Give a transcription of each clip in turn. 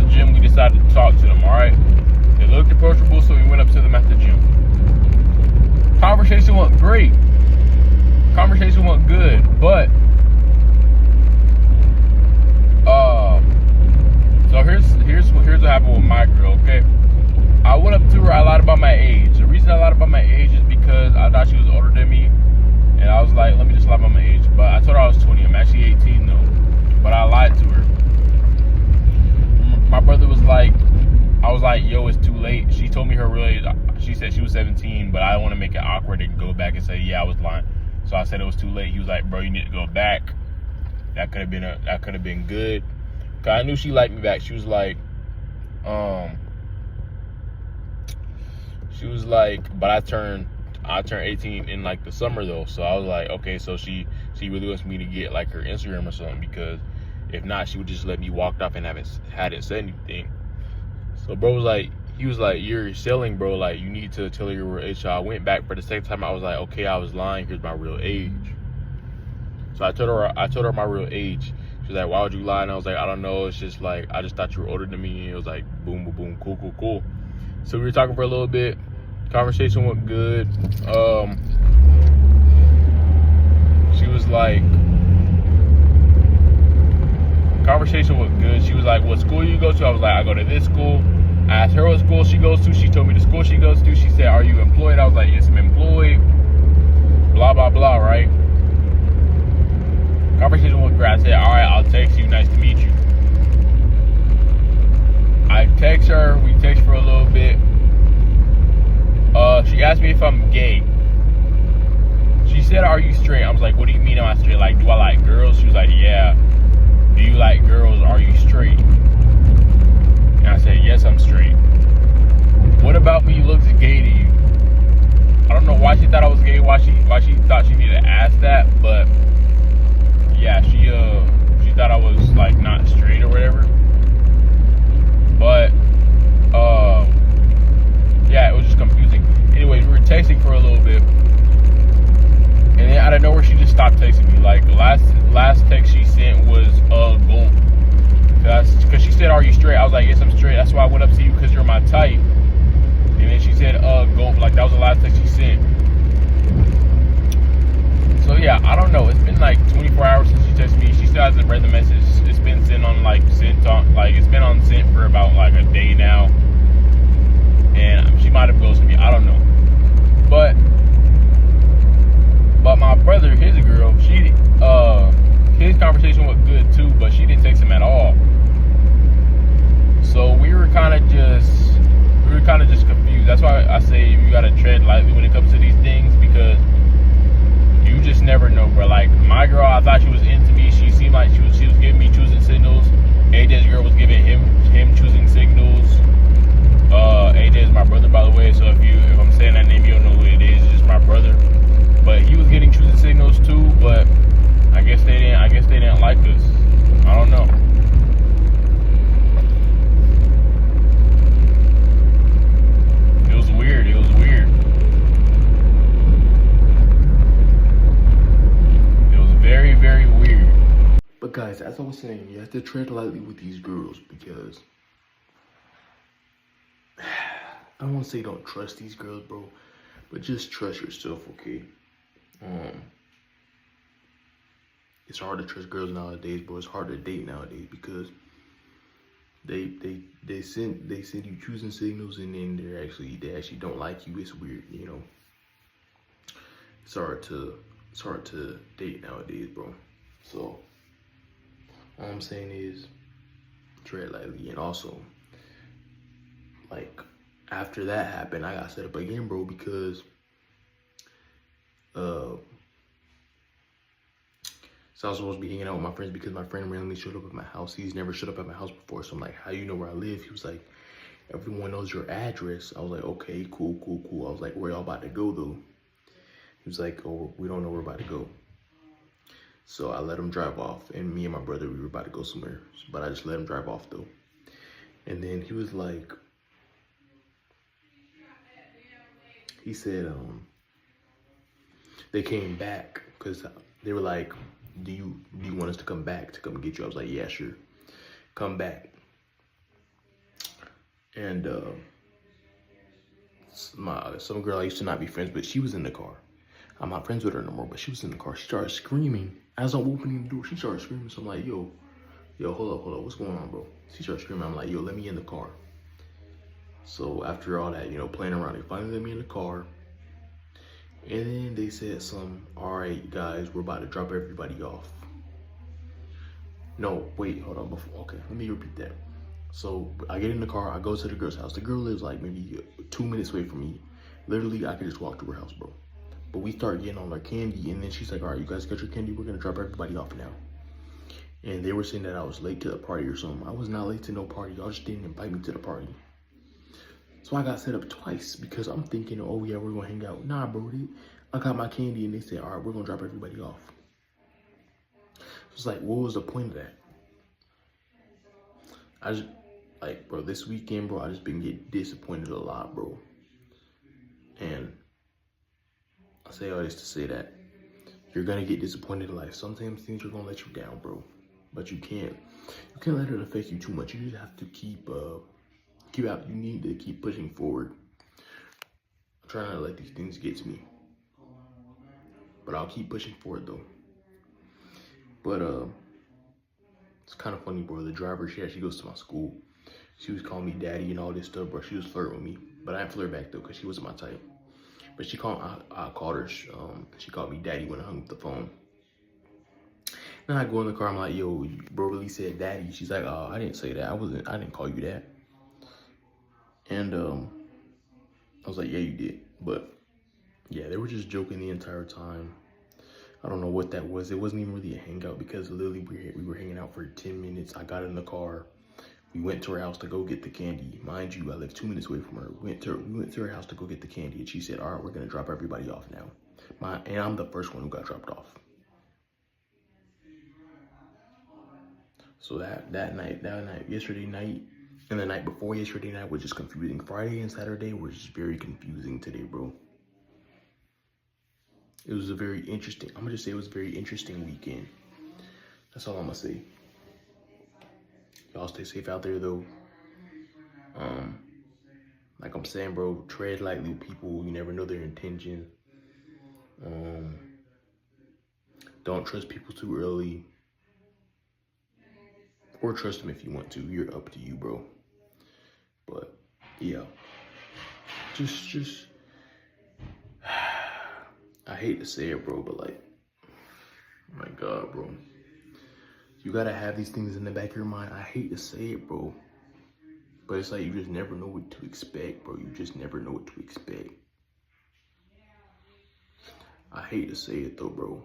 the gym, we decided to talk to them, all right? They looked approachable, so we went up to them at the gym. Conversation went great. Conversation went good, but so here's what happened with my girl, okay? I went up to her, I lied about my age. The reason I lied about my age is because I thought she was older than me, and I was like, let me just lie about my age. But I told her I was 20. I'm actually 18 though, but I lied to her. My brother was like, I was like, yo, it's too late. She told me her real age. She said she was 17, but I don't want to make it awkward and go back and say, yeah, I was lying. So I said it was too late. He was like, bro, you need to go back. That could have been good. Cause I knew she liked me back. She was like, but I turned 18 in like the summer though. So I was like, okay, so she really wants me to get like her Instagram or something, because if not, she would just let me walk off and hadn't said anything. So bro was like, he was like, you're selling, bro. Like, you need to tell her your real age. So I went back for the second time. I was like, okay, I was lying. Here's my real age. So I told her my real age. She was like, why would you lie? And I was like, I don't know. It's just like, I just thought you were older than me. And it was like, boom, boom, boom, cool, cool, cool. So we were talking for a little bit. Conversation went good. She was like, conversation went good. She was like, what school you go to? I was like, I go to this school. I asked her what school she goes to. She told me the school she goes to. She said, are you employed? I was like, yes, I'm employed. Blah, blah, blah, right? Conversation went great. I said, all right, I'll text you. Nice to meet you. I text her. We text for a little bit. She asked me if I'm gay. She said, are you straight? I was like, what do you mean am I straight? Like, do I like girls? She was like, yeah. Do you like girls? Are you straight? And I said, yes, I'm straight. What about me looks gay to you? I don't know why she thought I was gay, why she thought she needed to ask that, but yeah, she thought I was like not straight or whatever. But yeah, it was just confusing. Anyways, we were texting for a little bit, and then out of nowhere she just stopped texting me. Like last text she sent was gulp. Cause she said, are you straight? I was like, yes, I'm straight. That's why I went up to you, because you're my type. And then she said, gulp. Like, that was the last text she sent. So yeah, I don't know. It's been like 24 hours since she texted me. She still hasn't read the message. It's been sent on it's been on sent for about like a day now. And she might have ghosted me. I don't know. But my brother, his girl, his conversation was good too, but she didn't text him at all. So we were kind of just confused. That's why I say you gotta tread lightly when it comes to these things, because you just never know, bro. Like, my girl, I thought she was into me. She seemed like she was giving me choosing signals. AJ's girl was giving him choosing signals. AJ is my brother, by the way. So if I'm saying that name, you don't know who it is. It's just my brother. But he was getting choosing signals too. But I guess they didn't like us. I don't know. It was weird. It was very, very weird. But guys, as I was saying, you have to tread lightly with these girls, because I don't want to say don't trust these girls, bro, but just trust yourself, okay? It's hard to trust girls nowadays, bro. It's hard to date nowadays, because they send you choosing signals, and then they actually don't like you. It's weird, you know. It's hard to date nowadays, bro. So all I'm saying is tread lightly. And also, like, after that happened, I got set up again, bro, because so I was supposed to be hanging out with my friends, because my friend randomly showed up at my house. He's never showed up at my house before. So I'm like, how you know where I live? He was like, everyone knows your address. I was like, okay, cool. I was like, where y'all about to go though? He was like, oh, we don't know where we're about to go. So I let him drive off, and me and my brother, we were about to go somewhere, but I just let him drive off though. And then he was like, he said, they came back, because they were like, do you want us to come back to come get you? I was like, yeah, sure, come back. And some girl I used to not be friends with, she was in the car. I'm not friends with her no more, but she was in the car. She started screaming as I'm opening the door. She started screaming. So I'm like, yo, hold up, what's going on, bro? She started screaming. I'm like, yo, let me in the car. So after all that, playing around, they finally let me in the car. And then they said all right, guys, we're about to drop everybody off. No, wait, hold on. Okay, let me repeat that. So I get in the car, I go to the girl's house. The girl lives like maybe 2 minutes away from me. Literally, I could just walk to her house, bro. But we start getting on our candy, and then she's like, all right, you guys got your candy, we're gonna drop everybody off now. And they were saying that I was late to the party or something. I was not late to no party. Y'all just didn't invite me to the party. So I got set up twice because I'm thinking, oh yeah, we're gonna hang out. Nah, bro, I got my candy and they said, all right, we're gonna drop everybody off. It's like, what was the point of that? I just, like, bro, this weekend, bro, I just been getting disappointed a lot, bro. And I say all this to say that you're gonna get disappointed in life. Sometimes things are gonna let you down, bro. But you can't let it affect you too much. You just have to keep out. You need to keep pushing forward. I'm trying not to let these things get to me, but I'll keep pushing forward though. But it's kind of funny, bro. The driver, she actually goes to my school. She was calling me daddy and all this stuff, bro. She was flirting with me, but I didn't flirt back though, cause she wasn't my type. But she called. I called her. She called me daddy when I hung up the phone. Then I go in the car. I'm like, yo, bro really said daddy. She's like, oh, I didn't say that. I didn't call you that. And I was like, yeah, you did. But yeah, they were just joking the entire time. I don't know what that was. It wasn't even really a hangout because literally we were hanging out for 10 minutes. I got in the car. We went to her house to go get the candy. Mind you, I live 2 minutes away from her. We went to her house to go get the candy, and she said, all right, we're gonna drop everybody off now. And I'm the first one who got dropped off. So that night, yesterday night, and the night before yesterday night was just confusing. Friday and Saturday were just very confusing today, bro. It was a very interesting, I'm gonna just say it was a very interesting weekend. That's all I'm gonna say. Y'all stay safe out there though. Like I'm saying, bro, tread lightly with people. You never know their intentions. Don't trust people too early. Or trust them if you want to. You're up to you, bro. But yeah. Just I hate to say it, bro, but like, oh my God, bro. You gotta have these things in the back of your mind. I hate to say it, bro. But it's like you just never know what to expect, bro. You just never know what to expect. I hate to say it though, bro.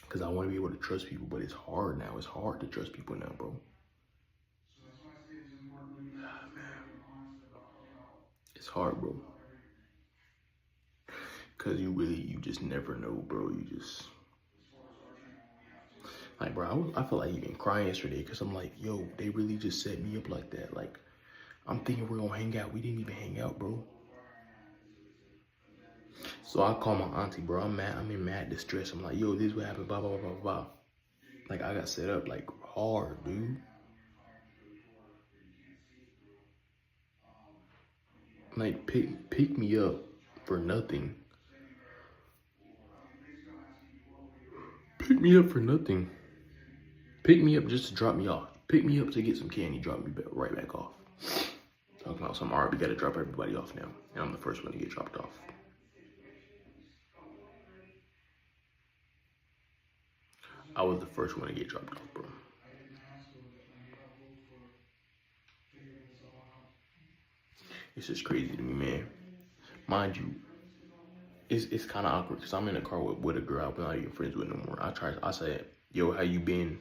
Because I want to be able to trust people, but it's hard now. It's hard to trust people now, bro. It's hard, bro. Because you just never know, bro. You just... Like, bro, I feel like even crying yesterday because I'm like, yo, they really just set me up like that. Like, I'm thinking we're going to hang out. We didn't even hang out, bro. So I call my auntie, bro. I'm in mad distress. I'm like, yo, this is what happened, blah, blah, blah, blah, blah. Like, I got set up, like, hard, dude. Like, pick me up for nothing. Pick me up for nothing. Pick me up just to drop me off. Pick me up to get some candy, drop me right back off. Talking about some, all right, we gotta drop everybody off now. And I'm the first one to get dropped off. I was the first one to get dropped off, bro. It's just crazy to me, man. Mind you, it's kind of awkward because I'm in a car with a girl I'm not even friends with no more. I said, yo, how you been?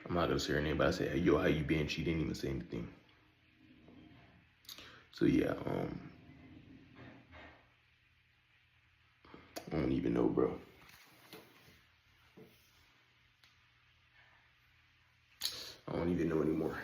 I'm not gonna say her name, but I said, hey, yo, how you been? She didn't even say anything. So yeah, I don't even know, bro. I don't even know anymore.